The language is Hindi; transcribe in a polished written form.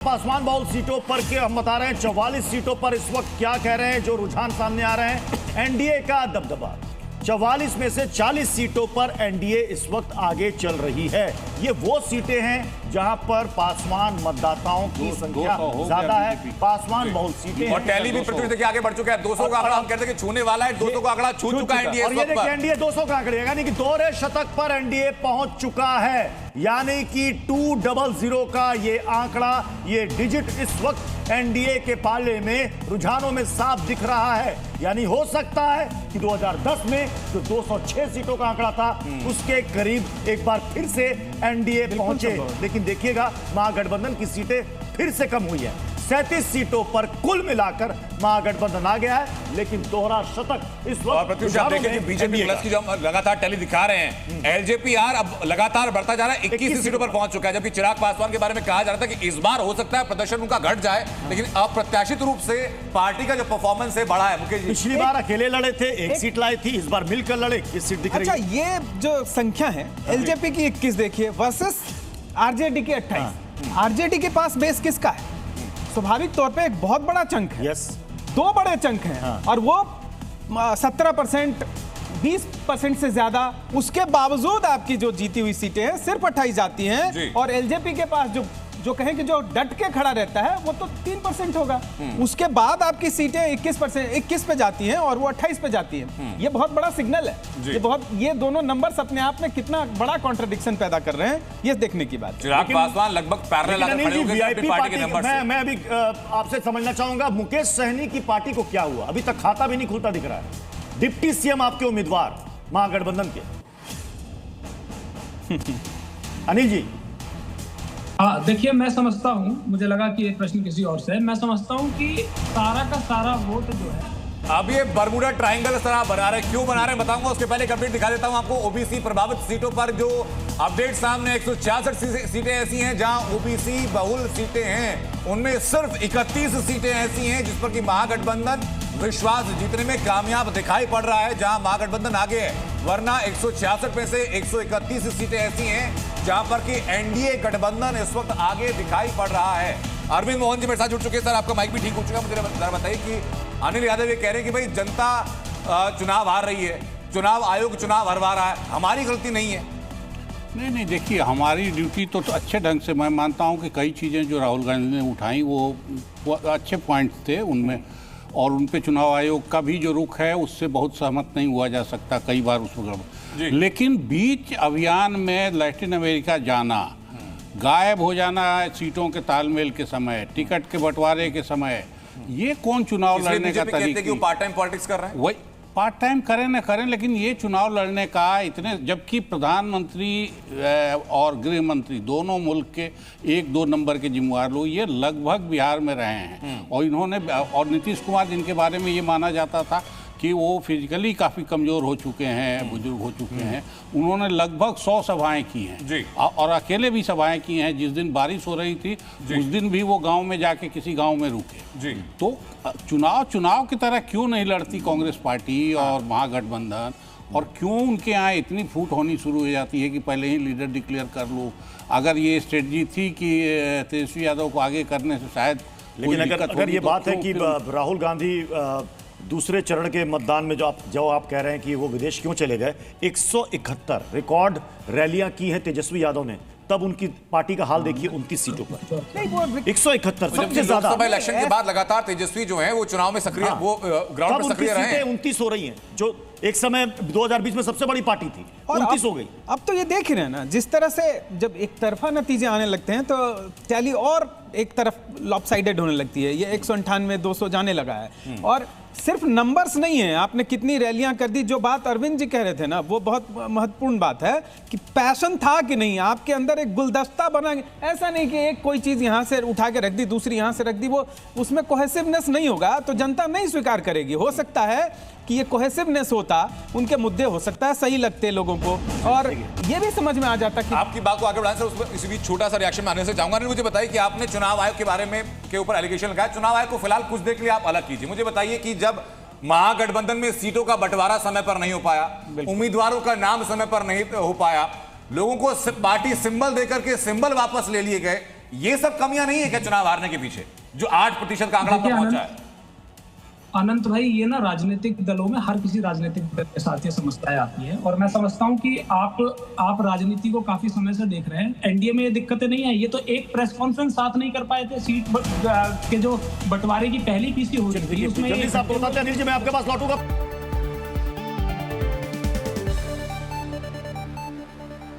पासवान बहुल सीटों पर के हम बता रहे हैं 44 सीटों पर इस वक्त क्या कह रहे हैं जो रुझान सामने आ रहे हैं। एनडीए का दबदबा 44 में से 40 सीटों पर एनडीए इस वक्त आगे चल रही है। ये वो सीटें हैं जहां पर पासवान मतदाताओं की संख्या ज्यादा है, पासवान बहुल सीटें और टैली भी पृथ्वी देखिए आगे बढ़ चुका है। 200 का आंकड़ा हम कहते हैं कि छूने वाला है, 200 का आंकड़ा छू चुका है एनडीए। और ये देखिए एनडीए 200 का आंकड़ा यानी कि दोहरे शतक पर एनडीए पहुंच चुका है, यानी कि 200 का ये आंकड़ा, ये डिजिट इस वक्त एनडीए के पाले में रुझानों में साफ दिख रहा है। यानी हो सकता है कि 2010 में जो 206 सीटों का आंकड़ा था उसके करीब एक बार फिर से एनडीए पहुंचे। लेकिन देखिएगा महागठबंधन की सीटें फिर से कम हुई है। 37 सीटों पर कुल मिलाकर महागठबंधन आ गया है, लेकिन दोहरा शतक इस वक्त बीजेपी प्लस की जो हम लगातार टैली दिखा रहे हैं, एलजेपीआर अब लगातार बढ़ता जा रहा है, 21 सीटों पर पहुंच चुका है। जबकि चिराग पासवान के बारे में कहा जा रहा था कि इस बार हो सकता है प्रदर्शन उनका घट जाए, लेकिन अप्रत्याशित रूप से पार्टी का जो परफॉर्मेंस है बढ़ा है। मुकेश जी, पिछली बार अकेले लड़े थे, एक सीट लाई थी, इस बार मिलकर लड़े, 21 सीट दिख रही है। अच्छा, ये जो संख्या है एलजेपी की 21 देखिए वर्सेस आरजेडी की 28। आरजेडी के पास बेस किसका है? स्वाभाविक तौर पे एक बहुत बड़ा चंक है। दो बड़े चंक हैं और वो 17%, 20% से ज्यादा। उसके बावजूद आपकी जो जीती हुई सीटें हैं सिर्फ 28 जाती हैं, और एलजेपी के पास जो कहें कि जो डट के खड़ा रहता है वो तो 3% होगा। उसके बाद आपकी सीटें 21 पे जाती हैं और वो 28 पे जाती हैं। ये बहुत बड़ा सिग्नल है। ये दोनों नंबर्स अपने आप में कितना बड़ा कॉन्ट्रडिक्शन पैदा कर रहे हैं, ये देखने की बात है। चिराग पासवान लगभग पैरेलल आकर खड़े हो गए अपनी पार्टी के नंबर से। मैं अभी आपसे समझना चाहूंगा मुकेश सहनी की पार्टी को क्या हुआ? अभी तक खाता भी नहीं खुलता दिख रहा है। डिप्टी सीएम आपके उम्मीदवार महागठबंधन के अनिल जी। हाँ, देखिए मैं समझता हूँ, मुझे लगा कि ये प्रश्न किसी और से है। मैं समझता हूँ कि सारा का सारा वोट जो है अब ये बरमूडा ट्रायंगल इस तरह बना रहे हैं। क्यों बना रहे हैं बताऊंगा, उसके पहले एक अपडेट दिखा देता हूं आपको। ओबीसी प्रभावित सीटों पर जो अपडेट सामने 166 सीटें ऐसी हैं जहां ओबीसी बहुल सीटें हैं, उनमें सिर्फ 31 सीटें ऐसी हैं जिस पर कि महागठबंधन विश्वास जीतने में कामयाब दिखाई पड़ रहा है, जहां महागठबंधन आगे है। वरना 166 में से 131 सीटें ऐसी हैं जहां पर कि एनडीए गठबंधन इस वक्त आगे दिखाई पड़ रहा है। अरविंद मोहन जी मेरे साथ जुड़ चुके हैं। सर, आपका माइक भी ठीक हो चुका है। मुझे जरा बताइए कि अनिल यादव ये कह रहे हैं कि भाई जनता चुनाव हार रही है, चुनाव आयोग चुनाव हरवा रहा है, हमारी गलती नहीं है। नहीं, देखिए हमारी ड्यूटी तो अच्छे ढंग से, मैं मानता हूं कि कई चीज़ें जो राहुल गांधी ने उठाई वो अच्छे पॉइंट्स थे उनमें, और उन पे चुनाव आयोग का भी जो रुख है उससे बहुत सहमत नहीं हुआ जा सकता कई बार उस वक्त। लेकिन बीच अभियान में लैटिन अमेरिका जाना, गायब हो जाना सीटों के तालमेल के समय, टिकट के बंटवारे के समय, ये कौन चुनाव लड़ने का तरीका? कि पार्ट टाइम पॉलिटिक्स कर रहे हैं। वही पार्ट टाइम करें न करें, लेकिन ये चुनाव लड़ने का इतने, जबकि प्रधानमंत्री और गृह मंत्री दोनों मुल्क के 1-2 नंबर के जिम्मेवार लोग ये लगभग बिहार में रहे हैं। और इन्होंने, और नीतीश कुमार जिनके बारे में ये माना जाता था कि वो फिजिकली काफ़ी कमज़ोर हो चुके हैं, बुजुर्ग हो चुके हैं, उन्होंने लगभग 100 सभाएं की हैं और अकेले भी सभाएं की हैं। जिस दिन बारिश हो रही थी उस दिन भी वो गांव में जाके किसी गांव में रुके। तो चुनाव की तरह क्यों नहीं लड़ती कांग्रेस पार्टी और महागठबंधन, और क्यों उनके यहाँ इतनी फूट होनी शुरू हो जाती है कि पहले ही लीडर डिक्लेयर कर लो? अगर ये स्ट्रेटजी थी कि तेजस्वी यादव को आगे करने से शायद, लेकिन अगर ये बात है कि राहुल गांधी दूसरे चरण के मतदान में जो आप कह रहे हैं कि वो विदेश क्यों चले गए, 171 रिकॉर्ड रैलियां की हैं तेजस्वी यादव ने, तब उनकी पार्टी का हाल देखिए 29 सीटों पर 171 सबसे ज्यादा। लोकसभा इलेक्शन के बाद लगातार तेजस्वी जो है वो चुनाव में सक्रिय, वो ग्राउंड पर सक्रिय रहे हैं। 29 हो रही हैं, जो एक समय 2020 में सबसे बड़ी पार्टी थी, 29 हो गई। अब तो ये देख ही रहे हैं ना, जिस तरह से जब एक तरफा नतीजे आने लगते हैं तो टैली और एक तरफ लॉपसाइडेड होने लगती है। ये 198, 200 जाने लगा है। और सिर्फ नंबर्स नहीं है, आपने कितनी रैलियां कर दी। जो बात अरविंद जी कह रहे थे ना, वो बहुत महत्वपूर्ण बात है कि पैशन था कि नहीं, आपके अंदर एक गुलदस्ता बना। ऐसा नहीं कि एक कोई चीज यहां से उठा के रख दी, दूसरी यहां से रख दी, वो उसमें कोहेसिवनेस नहीं होगा तो जनता नहीं स्वीकार करेगी। हो सकता है कि ये कोहेसिवनेस होता, उनके मुद्दे हो सकता है सही लगते लोगों को, और ये भी समझ में आ जाता कि आपकी बात को आगे बढ़ाने से उसमें इसी बीच छोटा सा रिएक्शन में आने से चाहूंगा। मुझे बताइए कि आपने चुनाव आयोग के बारे में के ऊपर एलिगेशन लगाया, चुनाव आयोग को फिलहाल कुछ देर के लिए आप अलग कीजिए। मुझे बताइए कि जब महागठबंधन में सीटों का बंटवारा समय पर नहीं हो पाया, उम्मीदवारों का नाम समय पर नहीं हो पाया, लोगों को पार्टी सिंबल देकर के सिंबल वापस ले लिए गए, ये सब कमियां नहीं है क्या चुनाव हारने के पीछे, जो 8% का आंकड़ा देखिए, पहुंचा है? अनंत भाई, ये ना राजनीतिक दलों में हर किसी राजनीतिक दल के साथ ये समस्याएं आती है, और मैं समझता हूं कि आप राजनीति को काफी समय से देख रहे हैं। एनडीए में ये दिक्कतें नहीं आई, ये तो एक प्रेस कॉन्फ्रेंस साथ नहीं कर पाए थे सीट के जो बंटवारे की पहली पीसी हो रही थी उसमें। जल्दी से आपको बताते हैं अनिल जी, मैं आपके पास लौटूंगा।